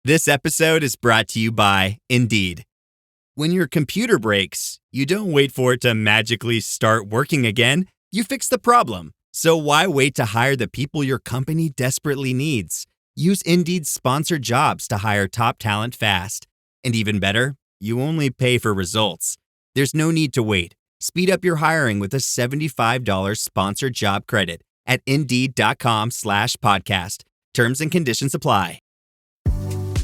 This episode is brought to you by Indeed. When your computer breaks, you don't wait for it to magically start working again. You fix the problem. So why wait to hire the people your company desperately needs? Use Indeed's sponsored jobs to hire top talent fast. And even better, you only pay for results. There's no need to wait. Speed up your hiring with a $75 sponsored job credit at Indeed.com/podcast. Terms and conditions apply.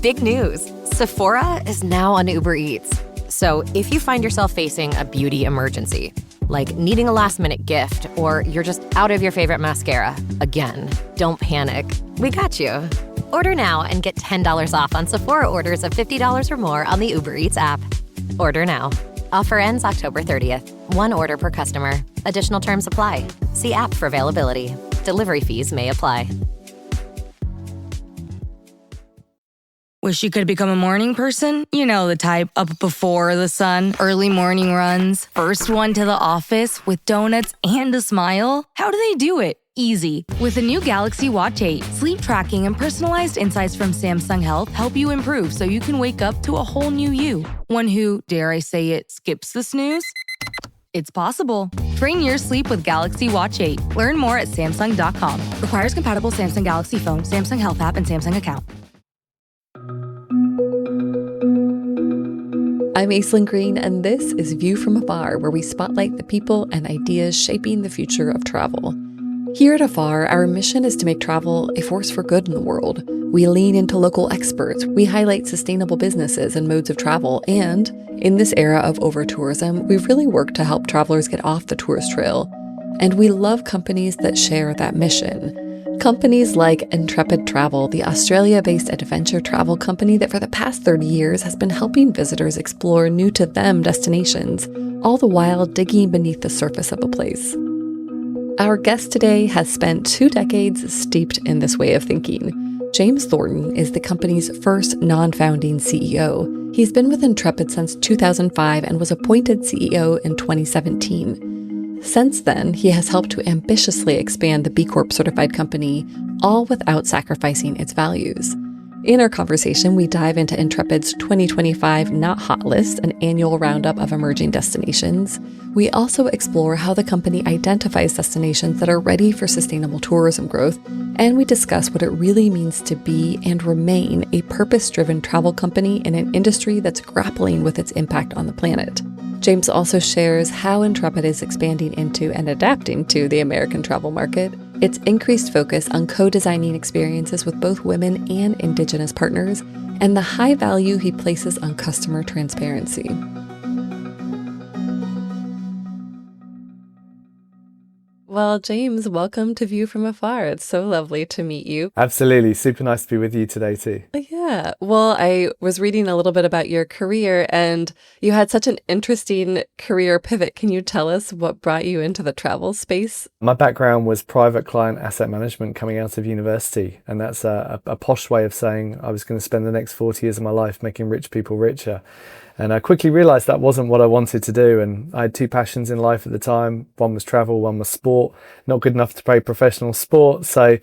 Big news. Sephora is now on Uber Eats. So if you find yourself facing a beauty emergency, like needing a last-minute gift, or you're just out of your favorite mascara, again, don't panic. We got you. Order now and get $10 off on Sephora orders of $50 or more on the Uber Eats app. Order now. Offer ends October 30th. One order per customer. Additional terms apply. See app for availability. Delivery fees may apply. Wish you could become a morning person? You know the type, up before the sun, early morning runs, first one to the office with donuts and a smile. How do they do it? Easy. With the new Galaxy Watch 8, sleep tracking and personalized insights from Samsung Health help you improve so you can wake up to a whole new you. One who, dare I say it, skips the snooze? It's possible. Train your sleep with Galaxy Watch 8. Learn more at Samsung.com. Requires compatible Samsung Galaxy phone, Samsung Health app, and Samsung account. I'm Aislyn Greene, and this is View From Afar, where we spotlight the people and ideas shaping the future of travel. Here at Afar, our mission is to make travel a force for good in the world. We lean into local experts, we highlight sustainable businesses and modes of travel, and in this era of over-tourism, we really work to help travelers get off the tourist trail. And we love companies that share that mission. Companies like Intrepid Travel, the Australia-based adventure travel company that for the past 30 years has been helping visitors explore new-to-them destinations, all the while digging beneath the surface of a place. Our guest today has spent 2 decades steeped in this way of thinking. James Thornton is the company's first non-founding CEO. He's been with Intrepid since 2005 and was appointed CEO in 2017. Since then, he has helped to ambitiously expand the B Corp certified company, all without sacrificing its values. In our conversation, we dive into Intrepid's 2025 Not Hot List, an annual roundup of emerging destinations. We also explore how the company identifies destinations that are ready for sustainable tourism growth, and we discuss what it really means to be and remain a purpose-driven travel company in an industry that's grappling with its impact on the planet. James also shares how Intrepid is expanding into and adapting to the American travel market, its increased focus on co-designing experiences with both women and Indigenous partners, and the high value he places on customer transparency. Well, James, welcome to View From Afar. It's so lovely to meet you. Absolutely. Super nice to be with you today too. Yeah. Well, I was reading a little bit about your career and you had such an interesting career pivot. Can you tell us what brought you into the travel space? My background was private client asset management coming out of university. And that's a posh way of saying I was going to spend the next 40 years of my life making rich people richer. And I quickly realized that wasn't what I wanted to do. And I had 2 passions in life at the time. One was travel, one was sport. Not good enough to play professional sport. So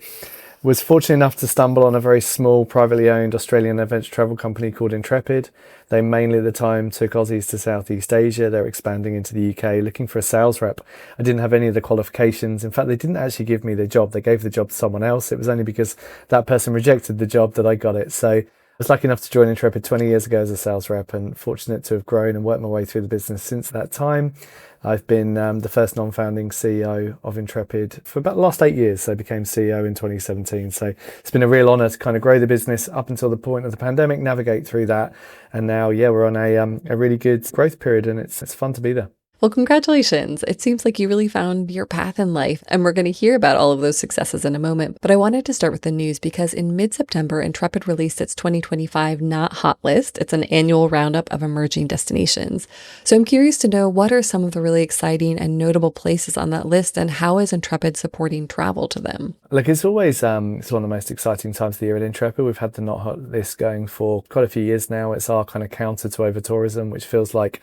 was fortunate enough to stumble on a very small, privately owned Australian adventure travel company called Intrepid. They mainly at the time took Aussies to Southeast Asia. They're expanding into the UK, looking for a sales rep. I didn't have any of the qualifications. In fact, they didn't actually give me the job. They gave the job to someone else. It was only because that person rejected the job that I got it. So I was lucky enough to join Intrepid 20 years ago as a sales rep and fortunate to have grown and worked my way through the business since that time. I've been the first non-founding CEO of Intrepid for about the last 8 years. So I became CEO in 2017. So it's been a real honor to kind of grow the business up until the point of the pandemic, navigate through that. And now, we're on a really good growth period and it's fun to be there. Well, congratulations. It seems like you really found your path in life, and we're going to hear about all of those successes in a moment. But I wanted to start with the news because in mid-September, Intrepid released its 2025 Not Hot List. It's an annual roundup of emerging destinations. So I'm curious to know, what are some of the really exciting and notable places on that list, and how is Intrepid supporting travel to them? Look, it's always it's one of the most exciting times of the year at Intrepid. We've had the Not Hot list going for quite a few years now. It's our kind of counter to overtourism, which feels like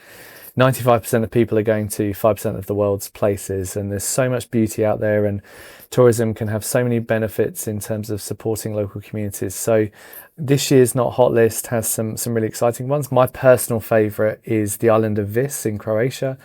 95% of people are going to 5% of the world's places, and there's so much beauty out there, and tourism can have so many benefits in terms of supporting local communities. So this year's Not Hot list has some really exciting ones. My personal favourite is the island of Vis in Croatia.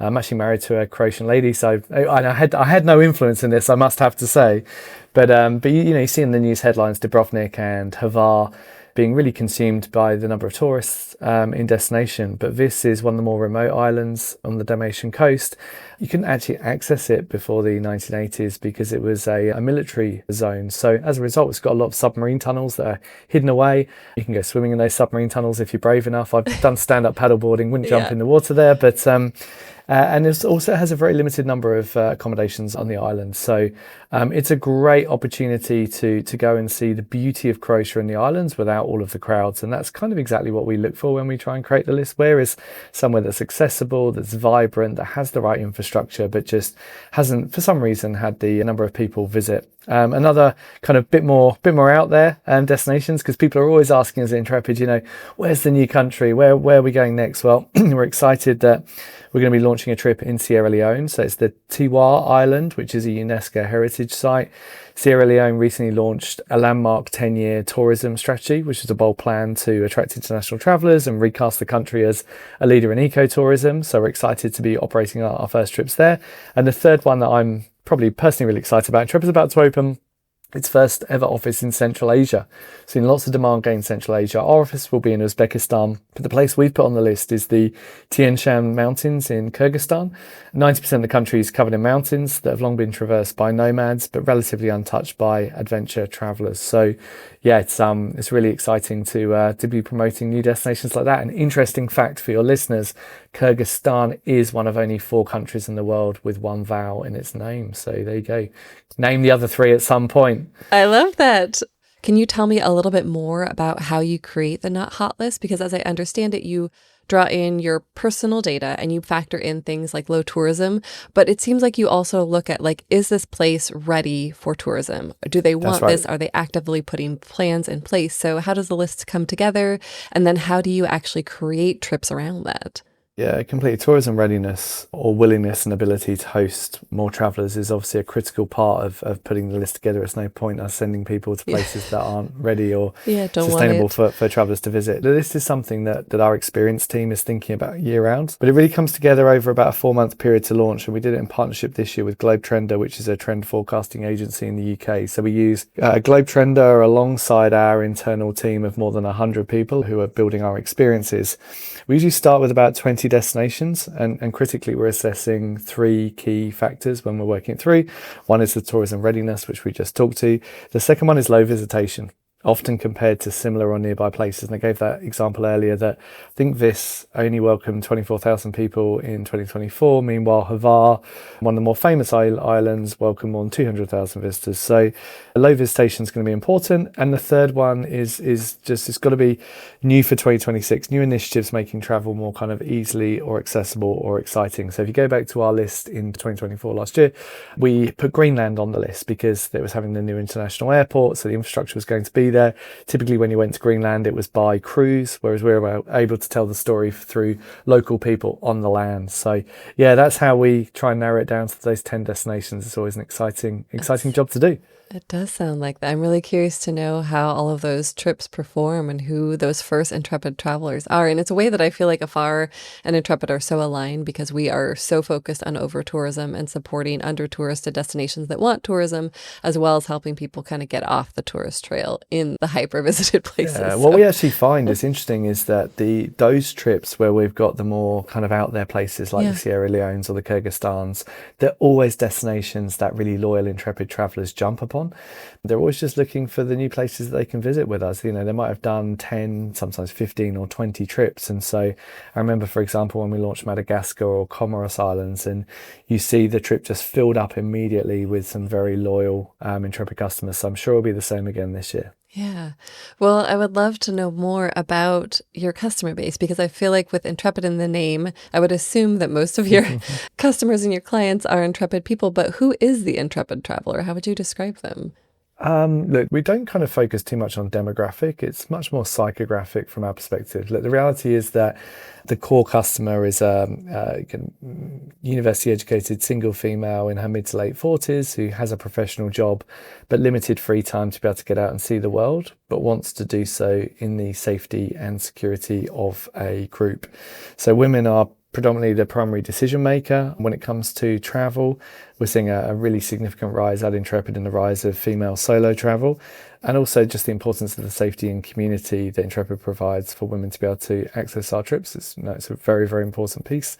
I'm actually married to a Croatian lady, so I had no influence in this, I must have to say. But you see in the news headlines Dubrovnik and Hvar being really consumed by the number of tourists in destination. But Vis is one of the more remote islands on the Dalmatian coast. You couldn't actually access it before the 1980s because it was a military zone. So as a result, it's got a lot of submarine tunnels that are hidden away. You can go swimming in those submarine tunnels if you're brave enough. I've done stand-up paddleboarding, wouldn't jump in the water there, but and it also has a very limited number of accommodations on the island. So it's a great opportunity to go and see the beauty of Croatia and the islands without all of the crowds. And that's kind of exactly what we look for when we try and create the list. Where is somewhere that's accessible, that's vibrant, that has the right infrastructure, but just hasn't, for some reason, had the number of people visit. Another kind of bit more out there destinations, because people are always asking us at Intrepid, where's the new country? Where are we going next? Well, we're excited that we're going to be launching a trip in Sierra Leone. So it's the Tiwa Island, which is a UNESCO heritage site. Sierra Leone recently launched a landmark 10-year tourism strategy, which is a bold plan to attract international travellers and recast the country as a leader in ecotourism. So we're excited to be operating our first trips there. And the third one that I'm probably personally really excited about, Intrepid is about to open its first ever office in Central Asia. Seen lots of demand going in Central Asia. Our office will be in Uzbekistan, but the place we've put on the list is the Tian Shan Mountains in Kyrgyzstan. 90% of the country is covered in mountains that have long been traversed by nomads, but relatively untouched by adventure travellers. So yeah, it's really exciting to be promoting new destinations like that. An interesting fact for your listeners, Kyrgyzstan is one of only 4 countries in the world with one vowel in its name. So there you go. Name the other 3 at some point. I love that. Can you tell me a little bit more about how you create the Not Hot list? Because as I understand it, you draw in your personal data and you factor in things like low tourism, but it seems like you also look at is this place ready for tourism? Do they want this? Are they actively putting plans in place? So how does the list come together? And then how do you actually create trips around that? Yeah, completely. Tourism readiness or willingness and ability to host more travellers is obviously a critical part of putting the list together. It's no point us sending people to places that aren't ready or sustainable for travellers to visit. This is something that our experienced team is thinking about year round, but it really comes together over about a 4-month period to launch. And we did it in partnership this year with Globe Trender, which is a trend forecasting agency in the UK. So we use Globe Trender alongside our internal team of more than 100 people who are building our experiences. We usually start with about 20 destinations, and critically we're assessing 3 key factors when we're working it through. One is the tourism readiness, which we just talked to. The second one is low visitation, often compared to similar or nearby places. And I gave that example earlier that I think Vis only welcomed 24,000 people in 2024. Meanwhile, Hvar, one of the more famous islands, welcomed more than 200,000 visitors. So low visitation is going to be important. And the third one is just, it's got to be new for 2026, new initiatives making travel more kind of easily or accessible or exciting. So if you go back to our list in 2024 last year, we put Greenland on the list because it was having the new international airport. So the infrastructure was going to be there. Typically when you went to Greenland, it was by cruise, whereas we were able to tell the story through local people on the land. So yeah, that's how we try and narrow it down to those 10 destinations. It's always an exciting job to do. It does sound like that. I'm really curious to know how all of those trips perform and who those first Intrepid travelers are. And it's a way that I feel like Afar and Intrepid are so aligned because we are so focused on over-tourism and supporting under-touristed destinations that want tourism, as well as helping people kind of get off the tourist trail in the hyper-visited places. Yeah, what we actually find is interesting is that those trips where we've got the more kind of out there places like the Sierra Leones or the Kyrgyzstans, they're always destinations that really loyal Intrepid travellers jump upon. They're always just looking for the new places that they can visit with us. They might have done 10, sometimes 15 or 20 trips. And so I remember, for example, when we launched Madagascar or Comoros Islands, and you see the trip just filled up immediately with some very loyal Intrepid customers. So I'm sure it'll be the same again this year. Yeah. Well, I would love to know more about your customer base because I feel like with Intrepid in the name, I would assume that most of your customers and your clients are Intrepid people, but who is the Intrepid traveler? How would you describe them? Look, we don't kind of focus too much on demographic. It's much more psychographic from our perspective. Look, the reality is that the core customer is a university educated single female in her mid to late 40s who has a professional job but limited free time to be able to get out and see the world, but wants to do so in the safety and security of a group. So women are predominantly the primary decision maker when it comes to travel. We're seeing a really significant rise at Intrepid in the rise of female solo travel, and also just the importance of the safety and community that Intrepid provides for women to be able to access our trips. It's a very, very important piece.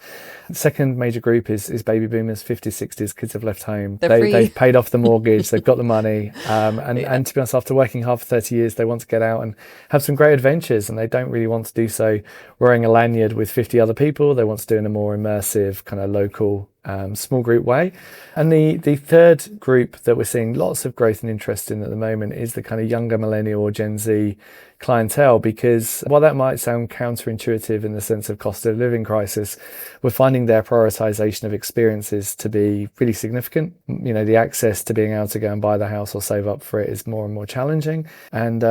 The second major group is baby boomers, 50s, 60s, kids have left home. They've paid off the mortgage, they've got the money, and to be honest, after working hard for 30 years, they want to get out and have some great adventures, and they don't really want to do so wearing a lanyard with 50 other people. They want to do it in a more immersive, kind of local, small group way. And the third group that we're seeing lots of growth and interest in at the moment is the kind of younger millennial or Gen Z clientele, because while that might sound counterintuitive in the sense of cost of living crisis, we're finding their prioritization of experiences to be really significant. You know, the access to being able to go and buy the house or save up for it is more and more challenging, and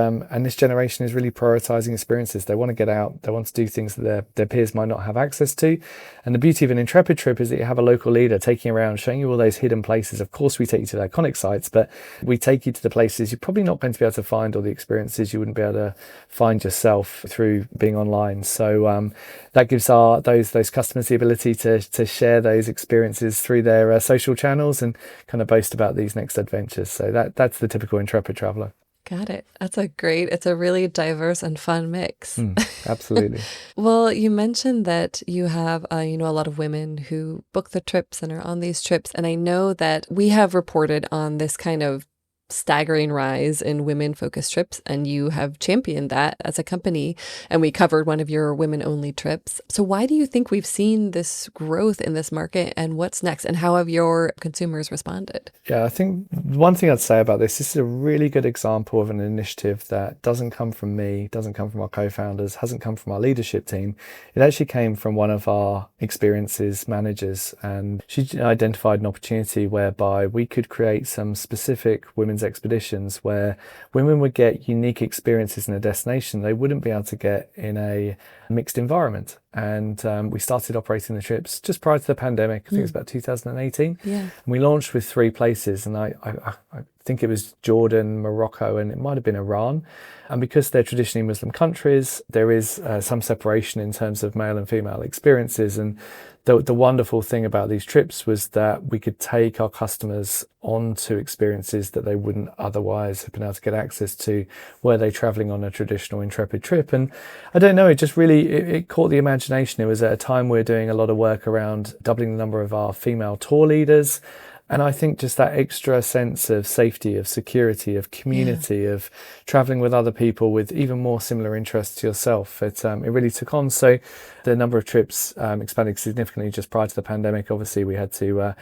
this generation is really prioritizing experiences. They want to get out, they want to do things that their peers might not have access to. And the beauty of an Intrepid trip is that you have a local leader taking you around, showing you all those hidden places. Of course, we take you to the iconic sites, but we take you to the places you're probably not going to be able to find, or the experiences you wouldn't be able to find yourself through being online. So that gives those customers the ability to share those experiences through their social channels and kind of boast about these next adventures. So that's the typical Intrepid traveler. Got it. It's a really diverse and fun mix. Absolutely. Well, you mentioned that you have, a lot of women who book the trips and are on these trips. And I know that we have reported on this kind of staggering rise in women-focused trips, and you have championed that as a company, and we covered one of your women-only trips. So why do you think we've seen this growth in this market, and what's next, and how have your consumers responded? Yeah, I think one thing I'd say about this is a really good example of an initiative that doesn't come from me, doesn't come from our co-founders, hasn't come from our leadership team. It actually came from one of our experiences managers, and she identified an opportunity whereby we could create some specific women's expeditions where women would get unique experiences in a destination they wouldn't be able to get in a mixed environment. And we started operating the trips just prior to the pandemic. I think it was about 2018. Yeah. And we launched with 3 places, and I think it was Jordan, Morocco, and it might have been Iran. And because they're traditionally Muslim countries, there is some separation in terms of male and female experiences. And the wonderful thing about these trips was that we could take our customers onto experiences that they wouldn't otherwise have been able to get access to were they traveling on a traditional Intrepid trip. And I don't know, it just really, it caught the imagination. It was at a time we were doing a lot of work around doubling the number of our female tour leaders. And I think just that extra sense of safety, of security, of community, of traveling with other people with even more similar interests to yourself, it really took on. So the number of trips expanded significantly just prior to the pandemic. Obviously, we had to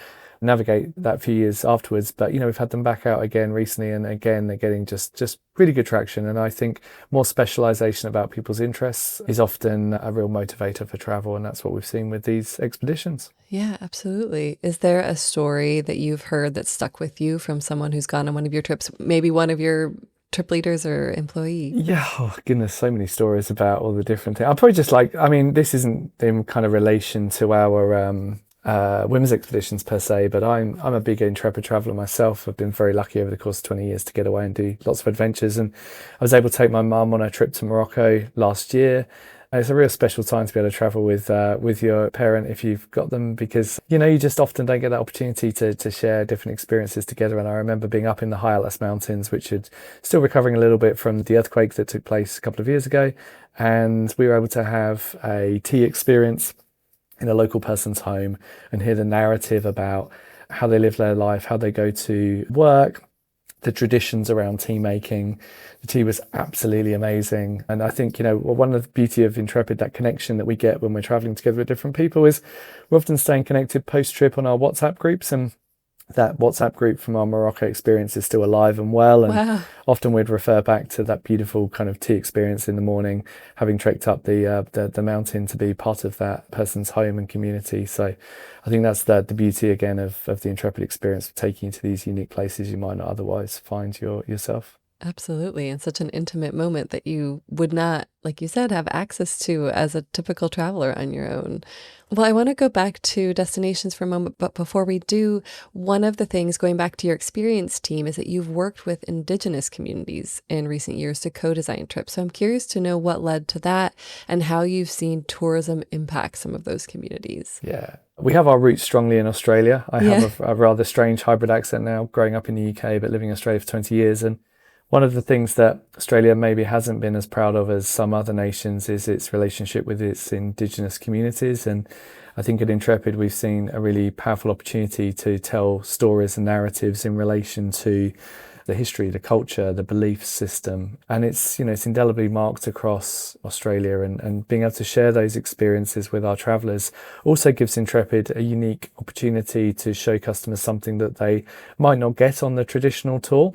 navigate that few years afterwards, but we've had them back out again recently, and again they're getting just really good traction. And I think more specialization about people's interests is often a real motivator for travel, and that's what we've seen with these expeditions. Yeah, absolutely. Is there a story that you've heard that stuck with you from someone who's gone on one of your trips, maybe one of your trip leaders or employee? Yeah, oh goodness, so many stories about all the different things. I'm probably just this isn't in kind of relation to our women's expeditions per se, but I'm a big Intrepid traveller myself. I've been very lucky over the course of 20 years to get away and do lots of adventures, and I was able to take my mum on a trip to Morocco last year. It's a real special time to be able to travel with your parent if you've got them, because you just often don't get that opportunity to share different experiences together. And I remember being up in the high Atlas Mountains, which had still recovering a little bit from the earthquake that took place a couple of years ago, and we were able to have a tea experience in a local person's home and hear the narrative about how they live their life, how they go to work, the traditions around tea making. The tea was absolutely amazing. And I think, one of the beauty of Intrepid, that connection that we get when we're traveling together with different people, is we're often staying connected post-trip on our WhatsApp groups. And that WhatsApp group from our Morocco experience is still alive and well. And Wow. often we'd refer back to that beautiful kind of tea experience in the morning, having trekked up the mountain to be part of that person's home and community. So I think that's the beauty again of the Intrepid experience, of taking you to these unique places you might not otherwise find yourself. Absolutely. And such an intimate moment that you would not, like you said, have access to as a typical traveler on your own. Well, I want to go back to destinations for a moment, but before we do, one of the things, going back to your experience team, is that you've worked with Indigenous communities in recent years to co-design trips. So I'm curious to know what led to that and how you've seen tourism impact some of those communities. Yeah. We have our roots strongly in Australia. I have a rather strange hybrid accent now, growing up in the UK, but living in Australia for 20 years. And one of the things that Australia maybe hasn't been as proud of as some other nations is its relationship with its Indigenous communities. And I think at Intrepid, we've seen a really powerful opportunity to tell stories and narratives in relation to the history, the culture, the belief system. And it's indelibly marked across Australia, and being able to share those experiences with our travellers also gives Intrepid a unique opportunity to show customers something that they might not get on the traditional tour.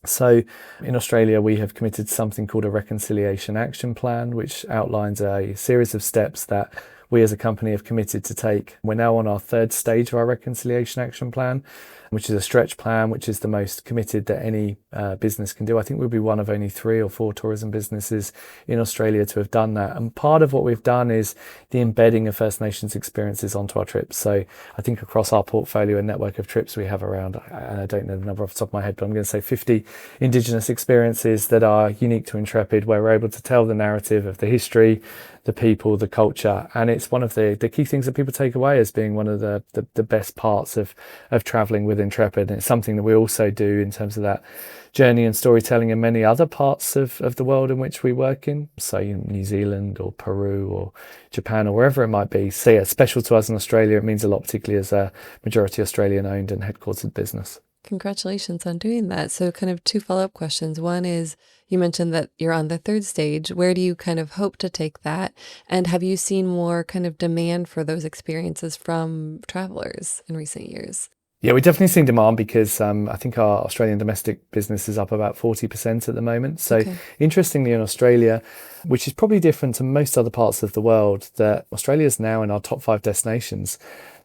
So in Australia, we have committed to something called a Reconciliation Action Plan, which outlines a series of steps that we as a company have committed to take. We're now on our third stage of our Reconciliation Action Plan, which is a stretch plan, which is the most committed that any business can do. I think we'll be one of only 3 or 4 tourism businesses in Australia to have done that. And part of what we've done is the embedding of First Nations experiences onto our trips. So I think across our portfolio and network of trips, we have around, and I don't know the number off the top of my head, but I'm going to say 50 Indigenous experiences that are unique to Intrepid, where we're able to tell the narrative of the history, the people, the culture. And it's one of the key things that people take away as being one of the best parts of traveling with Intrepid. And it's something that we also do in terms of that journey and storytelling in many other parts of the world in which we work in, so New Zealand or Peru or Japan or wherever it might be. So yeah, it's special to us in Australia. It means a lot, particularly as a majority Australian owned and headquartered business. Congratulations on doing that. So kind of 2 follow-up questions. One is, you mentioned that you're on the 3rd stage. Where do you kind of hope to take that? And have you seen more kind of demand for those experiences from travelers in recent years? Yeah, we've definitely seen demand because I think our Australian domestic business is up about 40% at the moment. So Interestingly, in Australia, which is probably different to most other parts of the world, that Australia is now in our top 5 destinations,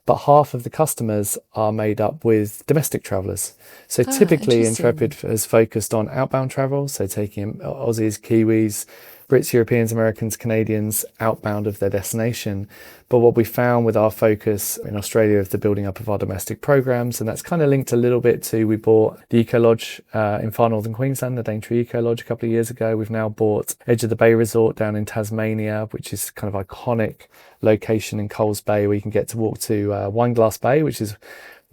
but half of the customers are made up with domestic travellers. So typically Intrepid has focused on outbound travel, so taking Aussies, Kiwis, Brits, Europeans, Americans, Canadians outbound of their destination. But what we found with our focus in Australia is the building up of our domestic programs, and that's kind of linked a little bit to, we bought the Eco Lodge in far northern Queensland, the Daintree Eco Lodge, a couple of years ago. We've now bought Edge of the Bay Resort down in Tasmania, which is kind of iconic location in Coles Bay, where you can get to walk to Wineglass Bay, which is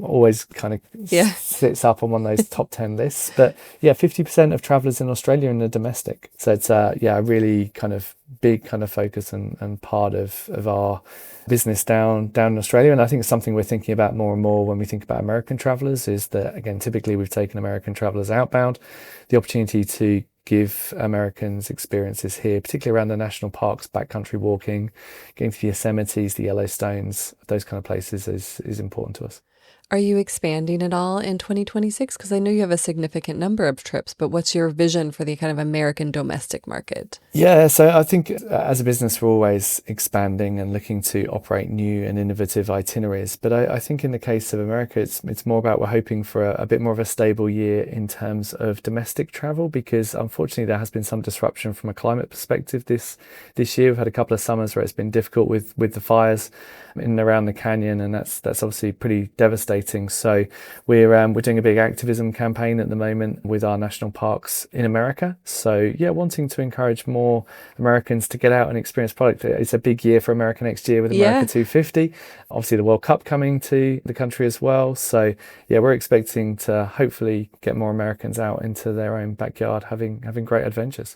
always kind of sits up on one of those top 10 lists. But yeah, 50% of travellers in Australia are domestic. So it's a really kind of big kind of focus and part of our business down in Australia. And I think it's something we're thinking about more and more when we think about American travellers, is that, again, typically we've taken American travellers outbound. The opportunity to give Americans experiences here, particularly around the national parks, backcountry walking, getting to the Yosemites, the Yellowstones, those kind of places is important to us. Are you expanding at all in 2026? Because I know you have a significant number of trips, but what's your vision for the kind of American domestic market? Yeah, so I think as a business, we're always expanding and looking to operate new and innovative itineraries. But I think in the case of America, it's more about, we're hoping for a bit more of a stable year in terms of domestic travel, because unfortunately there has been some disruption from a climate perspective this year. We've had a couple of summers where it's been difficult with the fires in and around the canyon, and that's obviously pretty devastating. So we're doing a big activism campaign at the moment with our national parks in America. So yeah, wanting to encourage more Americans to get out and experience product. It's a big year for America next year with America 250. Obviously the World Cup coming to the country as well. So yeah, we're expecting to hopefully get more Americans out into their own backyard having great adventures.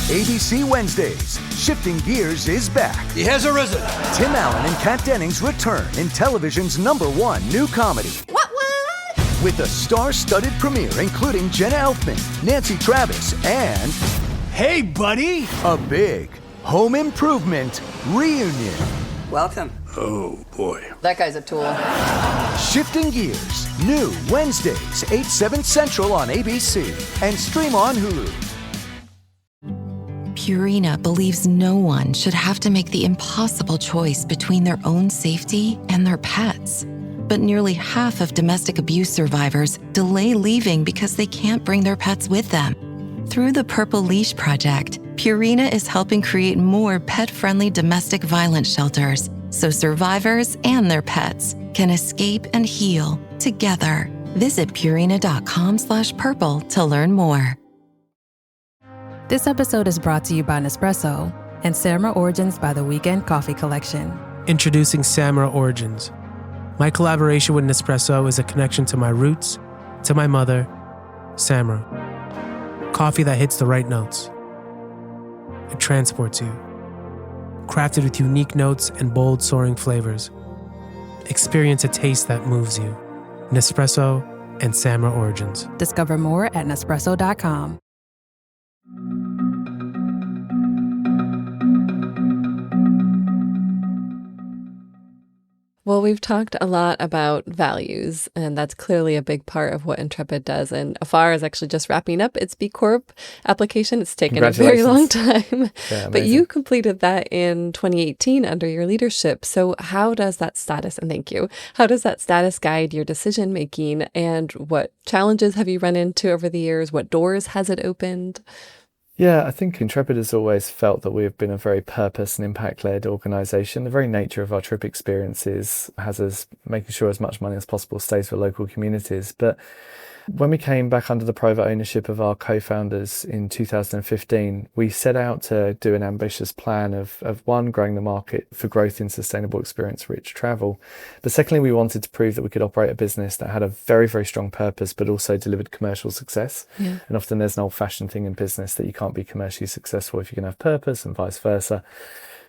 ABC Wednesdays, Shifting Gears is back. He has arisen. Tim Allen and Kat Dennings return in television's #1 new comedy. What? With a star-studded premiere including Jenna Elfman, Nancy Travis, and... Hey, buddy! a big home improvement reunion. Welcome. Oh, boy. That guy's a tool. Shifting Gears, new Wednesdays, 8, 7 Central on ABC and stream on Hulu. Purina believes no one should have to make the impossible choice between their own safety and their pets. But nearly half of domestic abuse survivors delay leaving because they can't bring their pets with them. Through the Purple Leash Project, Purina is helping create more pet-friendly domestic violence shelters so survivors and their pets can escape and heal together. Visit Purina.com/purple to learn more. This episode is brought to you by Nespresso and Samra Origins by the Weekend Coffee Collection. Introducing Samra Origins. My collaboration with Nespresso is a connection to my roots, to my mother, Samra. Coffee that hits the right notes. It transports you. Crafted with unique notes and bold, soaring flavors. Experience a taste that moves you. Nespresso and Samra Origins. Discover more at Nespresso.com. Well, we've talked a lot about values, and that's clearly a big part of what Intrepid does. And Afar is actually just wrapping up its B Corp application. It's taken a very long time, but you completed that in 2018 under your leadership. So how does that status, and thank you, how does that status guide your decision making, and what challenges have you run into over the years? What doors has it opened? Yeah, I think Intrepid has always felt that we have been a very purpose and impact-led organisation. The very nature of our trip experiences has us making sure as much money as possible stays for local communities. But when we came back under the private ownership of our co-founders in 2015, we set out to do an ambitious plan of one, growing the market for growth in sustainable experience-rich travel. But secondly, we wanted to prove that we could operate a business that had a very, very strong purpose, but also delivered commercial success. Yeah. And often there's an old-fashioned thing in business that you can't be commercially successful if you can have purpose, and vice versa.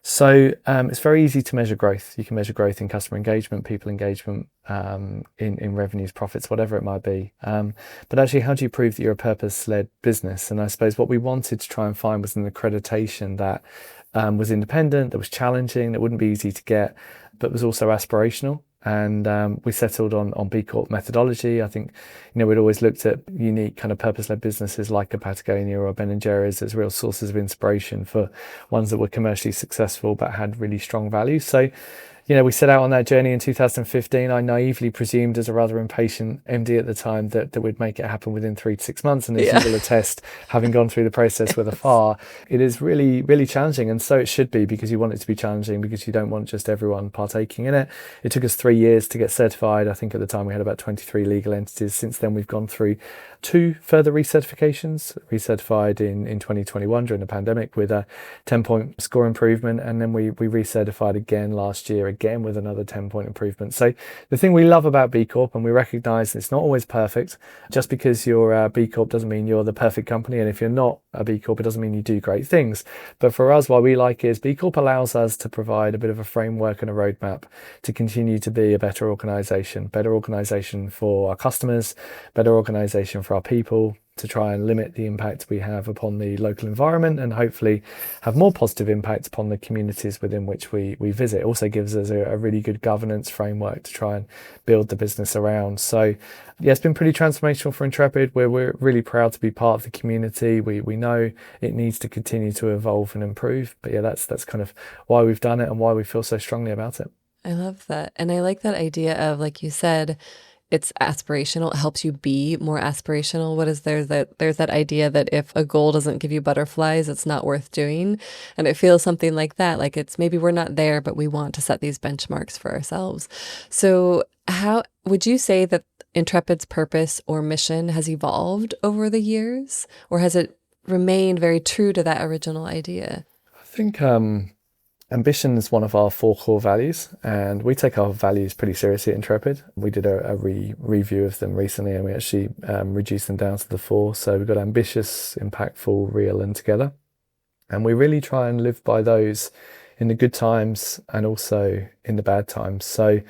So it's very easy to measure growth. You can measure growth in customer engagement, people engagement, in revenues, profits, whatever it might be. But actually, how do you prove that you're a purpose-led business? And I suppose what we wanted to try and find was an accreditation that was independent, that was challenging, that wouldn't be easy to get, but was also aspirational. And we settled on B Corp methodology. I think, we'd always looked at unique kind of purpose-led businesses like a Patagonia or Ben & Jerry's as real sources of inspiration for ones that were commercially successful but had really strong values. So, we set out on that journey in 2015. I naively presumed, as a rather impatient MD at the time, that we'd make it happen within 3 to 6 months. And as you will attest, having gone through the process with Afar, it is really, really challenging. And so it should be, because you want it to be challenging, because you don't want just everyone partaking in it. It took us 3 years to get certified. I think at the time we had about 23 legal entities. Since then, we've gone through 2 further recertifications, recertified in 2021 during the pandemic with a 10-point score improvement. And then we recertified again last year, again with another 10-point improvement. So the thing we love about B Corp, and we recognize it's not always perfect. Just because you're a B Corp doesn't mean you're the perfect company. And if you're not a B Corp, it doesn't mean you do great things. But for us, why we like it is B Corp allows us to provide a bit of a framework and a roadmap to continue to be a better organization for our customers, better organization for our people, to try and limit the impact we have upon the local environment, and hopefully have more positive impact upon the communities within which we visit. It also gives us a really good governance framework to try and build the business around. So yeah, it's been pretty transformational for Intrepid. We're really proud to be part of the community. We know it needs to continue to evolve and improve, but yeah, that's kind of why we've done it and why we feel so strongly about it. I love that. And I like that idea of, like you said, it's aspirational. It helps you be more aspirational. There's that idea that if a goal doesn't give you butterflies, it's not worth doing. And it feels something like that. Like, it's maybe we're not there, but we want to set these benchmarks for ourselves. So how would you say that Intrepid's purpose or mission has evolved over the years, or has it remained very true to that original idea? I think ambition is one of our 4 core values, and we take our values pretty seriously at Intrepid. We did a review of them recently, and we actually reduced them down to the 4. So we've got ambitious, impactful, real, and together. And we really try and live by those in the good times and also in the bad times. So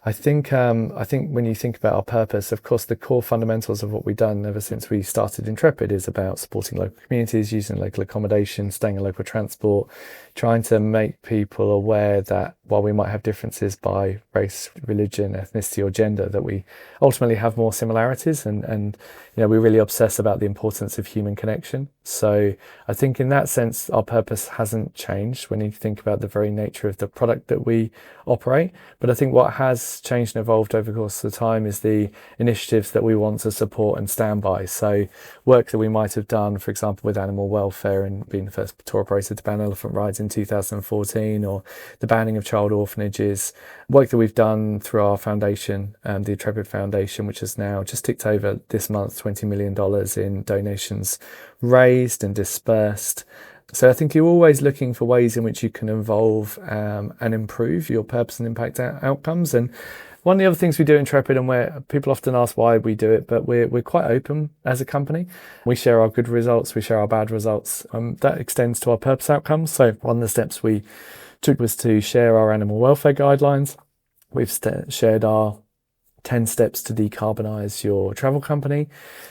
I think when you think about our purpose, of course, the core fundamentals of what we've done ever since we started Intrepid is about supporting local communities, using local accommodation, staying in local transport, trying to make people aware that while we might have differences by race, religion, ethnicity or gender, that we ultimately have more similarities, and we really obsess about the importance of human connection. So I think in that sense, our purpose hasn't changed when you think about the very nature of the product that we operate. But I think what has changed and evolved over the course of the time is the initiatives that we want to support and stand by. So work that we might have done, for example, with animal welfare and being the first tour operator to ban elephant rides in 2014, or the banning of child orphanages, work that we've done through our foundation, the Intrepid Foundation, which has now just ticked over this month $20 million in donations raised and dispersed. So I think you're always looking for ways in which you can evolve and improve your purpose and impact outcomes. And one of the other things we do in Intrepid, and where people often ask why we do it, but we're quite open as a company. We share our good results, we share our bad results. That extends to our purpose outcomes. So one of the steps we took was to share our animal welfare guidelines. We've shared our 10 steps to decarbonize your travel company.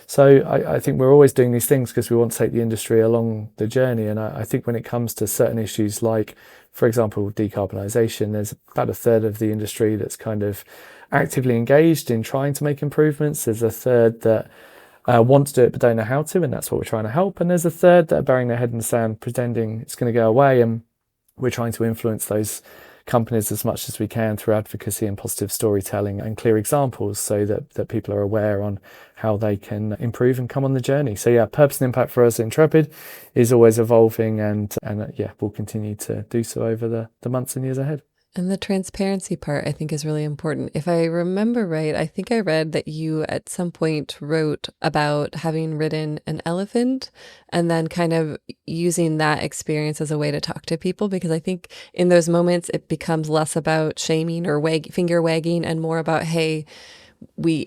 So I think we're always doing these things because we want to take the industry along the journey. And I think when it comes to certain issues like, for example, decarbonisation, there's about a third of the industry that's kind of actively engaged in trying to make improvements. There's a third that want to do it but don't know how to, and that's what we're trying to help. And there's a third that are burying their head in the sand, pretending it's going to go away, and we're trying to influence those companies as much as we can through advocacy and positive storytelling and clear examples, so that people are aware on how they can improve and come on the journey. So yeah, purpose and impact for us at Intrepid is always evolving, and we'll continue to do so over the months and years ahead. And the transparency part, I think, is really important. If I remember right, I think I read that you at some point wrote about having ridden an elephant and then kind of using that experience as a way to talk to people, because I think in those moments it becomes less about shaming or finger wagging and more about, hey,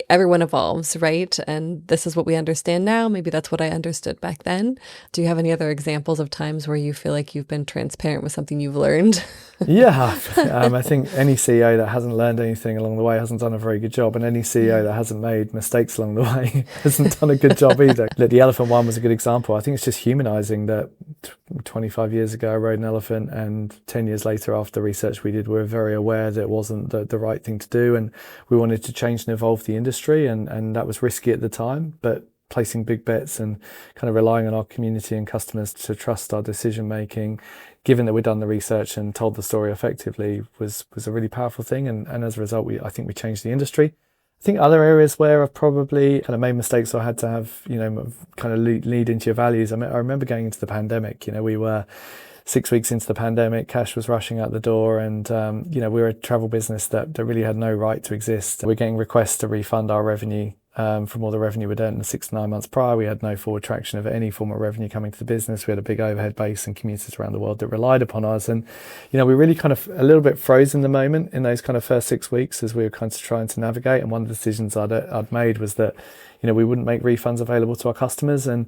everyone evolves, right? And this is what we understand now. Maybe that's what I understood back then. Do you have any other examples of times where you feel like you've been transparent with something you've learned? Yeah, I think any CEO that hasn't learned anything along the way hasn't done a very good job, and any CEO that hasn't made mistakes along the way hasn't done a good job either. The elephant one was a good example. I think it's just humanizing that 25 years ago I rode an elephant, and 10 years later after the research we did, we were very aware that it wasn't the right thing to do, and we wanted to change and evolve the industry, and that was risky at the time, but placing big bets and kind of relying on our community and customers to trust our decision making, given that we'd done the research and told the story effectively, was a really powerful thing, and as a result I think we changed the industry. I think other areas where I've probably kind of made mistakes or had to have kind of lead into your values. I remember going into the pandemic. We were 6 weeks into the pandemic, cash was rushing out the door, and we were a travel business that really had no right to exist. We're getting requests to refund our revenue from all the revenue we'd earned in the 6 to 9 months prior. We had no forward traction of any form of revenue coming to the business. We had a big overhead base and communities around the world that relied upon us. And, we really kind of a little bit froze in the moment in those kind of first 6 weeks as we were kind of trying to navigate. And one of the decisions I'd made was that, we wouldn't make refunds available to our customers. And,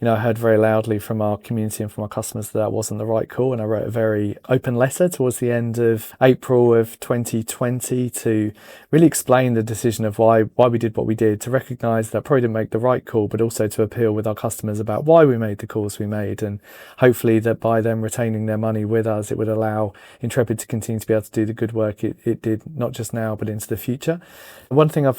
I heard very loudly from our community and from our customers that wasn't the right call. And I wrote a very open letter towards the end of April of 2020 to really explain the decision of why we did what we did, to recognise that probably didn't make the right call, but also to appeal with our customers about why we made the calls we made. And hopefully that by them retaining their money with us, it would allow Intrepid to continue to be able to do the good work it did, not just now, but into the future. One thing I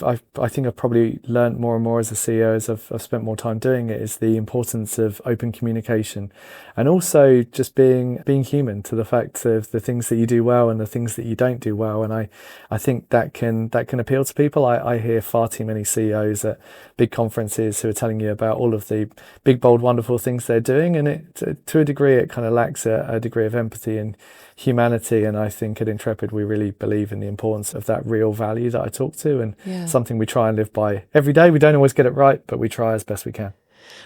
think I've probably learned more and more as a CEO as I've spent more time doing it is the importance of open communication, and also just being human to the fact of the things that you do well and the things that you don't do well. And I think that can appeal to people. I hear far too many CEOs at big conferences who are telling you about all of the big, bold, wonderful things they're doing, and to a degree it kind of lacks a degree of empathy and humanity. And I think at Intrepid we really believe in the importance of that real value that I talk to, and something we try and live by every day. We don't always get it right, but we try as best we can.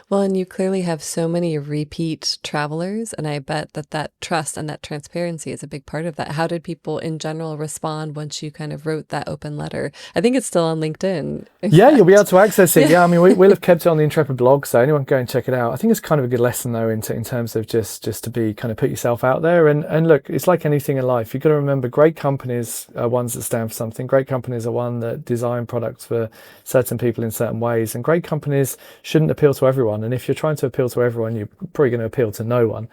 Well, and you clearly have so many repeat travelers, and I bet that trust and that transparency is a big part of that. How did people in general respond once you kind of wrote that open letter? I think it's still on LinkedIn. Yeah, you'll be able to access it. Yeah, I mean, we'll have kept it on the Intrepid blog, so anyone can go and check it out. I think it's kind of a good lesson, though, in terms of just to be kind of put yourself out there. And look, it's like anything in life. You've got to remember, great companies are ones that stand for something. Great companies are one that design products for certain people in certain ways. And great companies shouldn't appeal to everyone. And if you're trying to appeal to everyone, you're probably going to appeal to no one.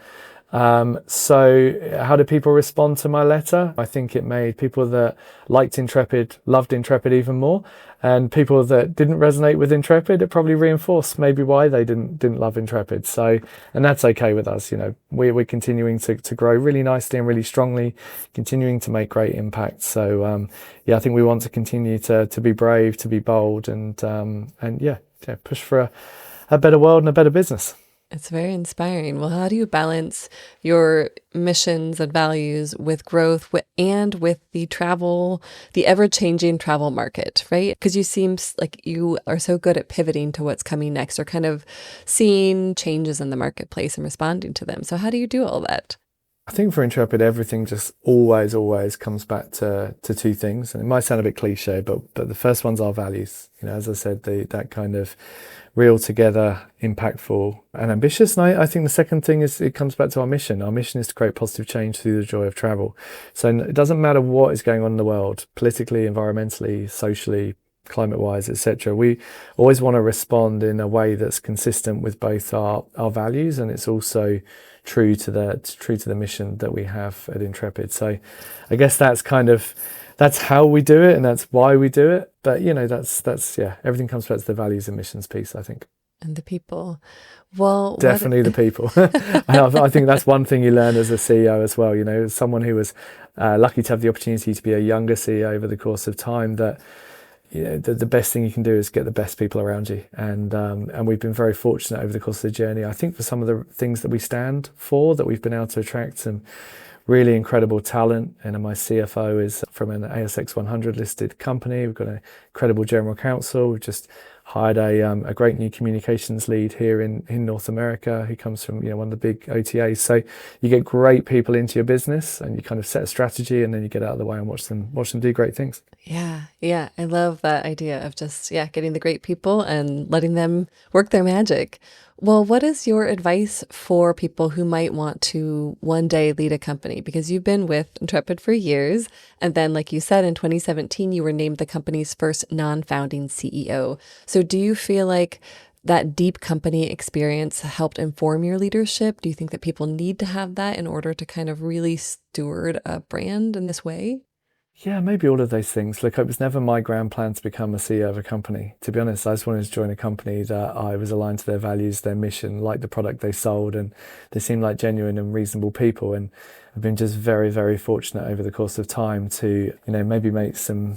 So how did people respond to my letter? I think it made people that liked Intrepid, loved Intrepid even more. And people that didn't resonate with Intrepid, it probably reinforced maybe why they didn't love Intrepid. So, and that's okay with us. You know, we're continuing to grow really nicely and really strongly, continuing to make great impact. So, yeah, I think we want to continue to be brave, to be bold, and push for a better world and a better business. It's very inspiring. Well, how do you balance your missions and values with growth and with the travel, the ever-changing travel market, right? Because you seem like you are so good at pivoting to what's coming next, or kind of seeing changes in the marketplace and responding to them. So how do you do all that? I think for Intrepid, everything just always comes back to two things. And it might sound a bit cliche, but the first one's our values. You know, as I said, that kind of real together, impactful and ambitious. And I think the second thing is it comes back to our mission. Our mission is to create positive change through the joy of travel. So it doesn't matter what is going on in the world, politically, environmentally, socially, climate-wise, etc. We always want to respond in a way that's consistent with both our values, and it's also true to the mission that we have at Intrepid. So I guess that's how we do it, and that's why we do it. But you know, that's everything comes back to the values and missions piece, I think. And the people. Well, definitely the people. I think that's one thing you learn as a CEO as well. You know, as someone who was lucky to have the opportunity to be a younger CEO over the course of time, that you know, the best thing you can do is get the best people around you. And we've been very fortunate over the course of the journey. I think for some of the things that we stand for, that we've been able to attract some really incredible talent. And my CFO is from an ASX 100 listed company. We've got an incredible general counsel. We've just hired a great new communications lead here in North America, who comes from, you know, one of the big OTAs. So you get great people into your business, and you kind of set a strategy, and then you get out of the way and watch them do great things. Yeah. I love that idea of just, getting the great people and letting them work their magic. Well, what is your advice for people who might want to one day lead a company? Because you've been with Intrepid for years. And then, like you said, in 2017, you were named the company's first non-founding CEO. So do you feel like that deep company experience helped inform your leadership? Do you think that people need to have that in order to kind of really steward a brand in this way? Yeah, maybe all of those things. Look, it was never my grand plan to become a CEO of a company. To be honest, I just wanted to join a company that I was aligned to their values, their mission, like the product they sold, and they seemed like genuine and reasonable people. And I've been just very, very fortunate over the course of time to, you know, maybe make some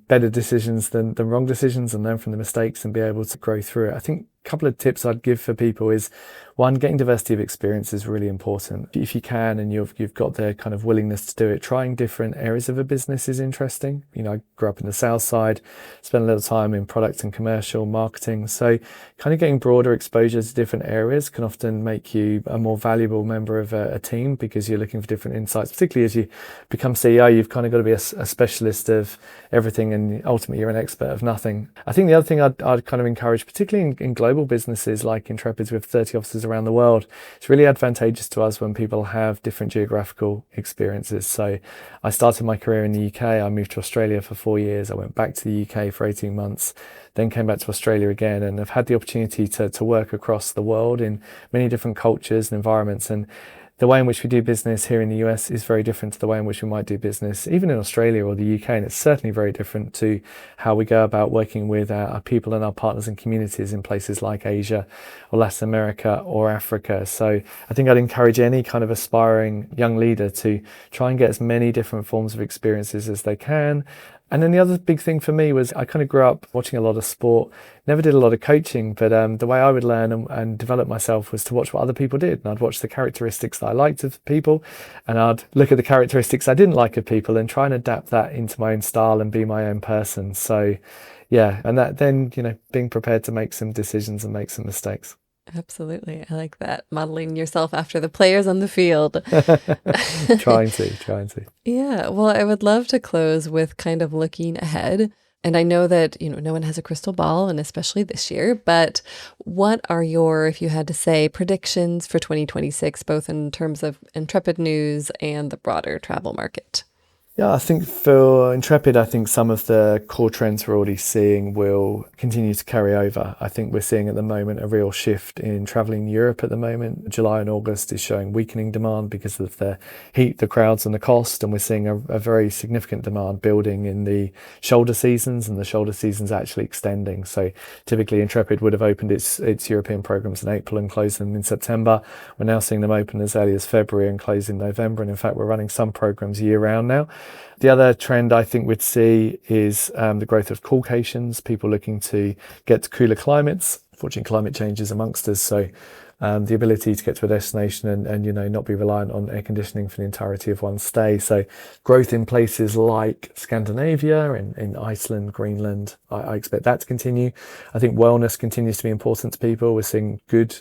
better decisions than wrong decisions, and learn from the mistakes and be able to grow through it. I think a couple of tips I'd give for people is, one, getting diversity of experience is really important. If you can, and you've got the kind of willingness to do it, trying different areas of a business is interesting. You know, I grew up in the South Side, spent a little time in product and commercial marketing. So kind of getting broader exposure to different areas can often make you a more valuable member of a team, because you're looking for different insights. Particularly as you become CEO, you've kind of got to be a specialist of everything, and ultimately you're an expert of nothing. I think the other thing I'd kind of encourage, particularly in global businesses like Intrepid's with 30 offices around the world, it's really advantageous to us when people have different geographical experiences. So I started my career in the UK. I moved to Australia for 4 years. I went back to the UK for 18 months, then came back to Australia again, and I've had the opportunity to work across the world in many different cultures and environments. And the way in which we do business here in the US is very different to the way in which we might do business even in Australia or the UK, and it's certainly very different to how we go about working with our people and our partners and communities in places like Asia or Latin America or Africa. So I think I'd encourage any kind of aspiring young leader to try and get as many different forms of experiences as they can. And then the other big thing for me was I kind of grew up watching a lot of sport, never did a lot of coaching, but the way I would learn and develop myself was to watch what other people did. And I'd watch the characteristics that I liked of people, and I'd look at the characteristics I didn't like of people and try and adapt that into my own style and be my own person. So yeah, and that then, being prepared to make some decisions and make some mistakes. Absolutely. I like that. Modeling yourself after the players on the field. Trying to. Yeah. Well, I would love to close with kind of looking ahead. And I know that, no one has a crystal ball, and especially this year, but what are your, if you had to say, predictions for 2026, both in terms of Intrepid news and the broader travel market? Yeah, I think for Intrepid, I think some of the core trends we're already seeing will continue to carry over. I think we're seeing at the moment a real shift in traveling Europe at the moment. July and August is showing weakening demand because of the heat, the crowds and the cost. And we're seeing a very significant demand building in the shoulder seasons, and the shoulder season's actually extending. So typically Intrepid would have opened its European programs in April and closed them in September. We're now seeing them open as early as February and close in November. And in fact, we're running some programs year round now. The other trend I think we'd see is the growth of coolcations, people looking to get to cooler climates. Unfortunately, climate change is amongst us, so the ability to get to a destination and not be reliant on air conditioning for the entirety of one's stay. So growth in places like Scandinavia, in Iceland, Greenland, I expect that to continue. I think wellness continues to be important to people. We're seeing good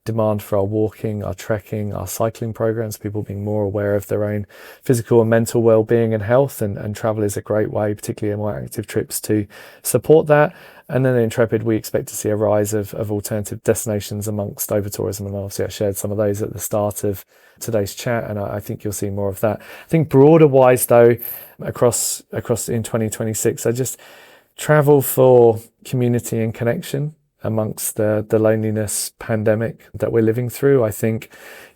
demand for our walking, our trekking, our cycling programs, people being more aware of their own physical and mental well-being and health, and travel is a great way, particularly in more active trips, to support that. And then in Intrepid, we expect to see a rise of alternative destinations amongst overtourism, and obviously I shared some of those at the start of today's chat, and I think you'll see more of that. I think broader wise though, across in 2026, I just travel for community and connection amongst the loneliness pandemic that we're living through. I think,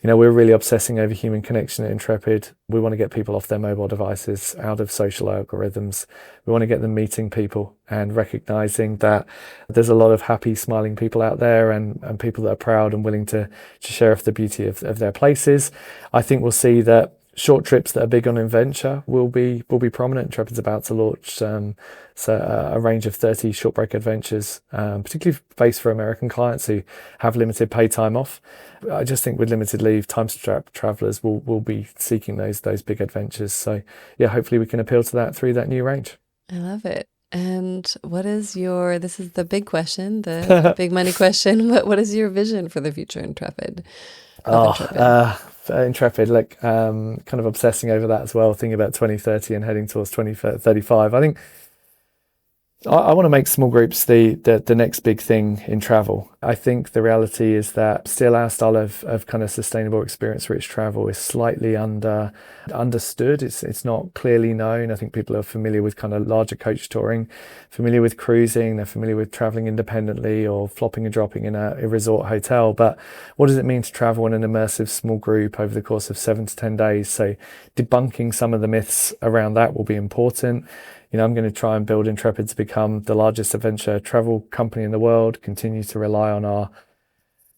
we're really obsessing over human connection at Intrepid. We want to get people off their mobile devices, out of social algorithms. We want to get them meeting people and recognizing that there's a lot of happy, smiling people out there, and people that are proud and willing to share of the beauty of their places. I think we'll see that short trips that are big on adventure will be prominent. Intrepid's about to launch a range of 30 short break adventures, particularly based for American clients who have limited pay time off. I just think with limited leave, time-strapped travellers will be seeking those big adventures. So yeah, hopefully we can appeal to that through that new range. I love it. And what is this is the big question, the big money question. What is your vision for the future Intrepid? Intrepid, kind of obsessing over that as well, thinking about 2030 and heading towards 2035. I think I want to make small groups the next big thing in travel. I think the reality is that still our style of kind of sustainable experience-rich travel is slightly understood. It's not clearly known. I think people are familiar with kind of larger coach touring, familiar with cruising, they're familiar with traveling independently or flopping and dropping in a resort hotel. But what does it mean to travel in an immersive small group over the course of 7 to 10 days? So debunking some of the myths around that will be important. I'm going to try and build Intrepid to become the largest adventure travel company in the world, continue to rely on our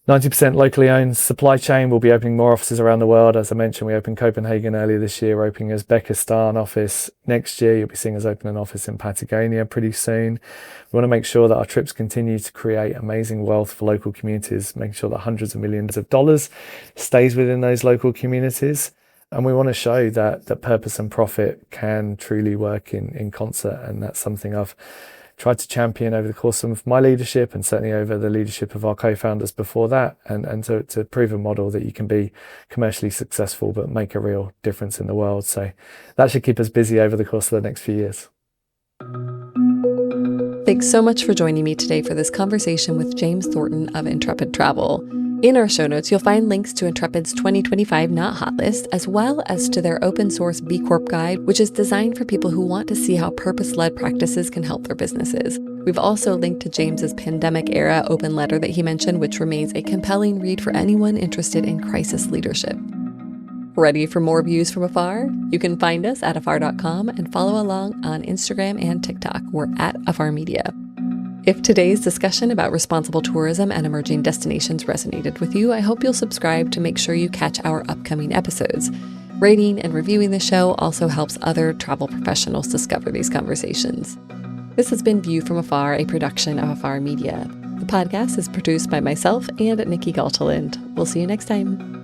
90% locally owned supply chain. We'll be opening more offices around the world. As I mentioned, we opened Copenhagen earlier this year, opening Uzbekistan office next year. You'll be seeing us open an office in Patagonia pretty soon. We want to make sure that our trips continue to create amazing wealth for local communities, making sure that hundreds of millions of dollars stays within those local communities. And we want to show that purpose and profit can truly work in concert. And that's something I've tried to champion over the course of my leadership, and certainly over the leadership of our co-founders before that, and to prove a model that you can be commercially successful but make a real difference in the world. So that should keep us busy over the course of the next few years. Thanks so much for joining me today for this conversation with James Thornton of Intrepid Travel. In our show notes, you'll find links to Intrepid's 2025 Not Hot list, as well as to their open source B Corp guide, which is designed for people who want to see how purpose-led practices can help their businesses. We've also linked to James's pandemic-era open letter that he mentioned, which remains a compelling read for anyone interested in crisis leadership. Ready for more views from afar? You can find us at afar.com and follow along on Instagram and TikTok. We're at Afar Media. If today's discussion about responsible tourism and emerging destinations resonated with you, I hope you'll subscribe to make sure you catch our upcoming episodes. Rating and reviewing the show also helps other travel professionals discover these conversations. This has been View From Afar, a production of Afar Media. The podcast is produced by myself and Nikki Galtaland. We'll see you next time.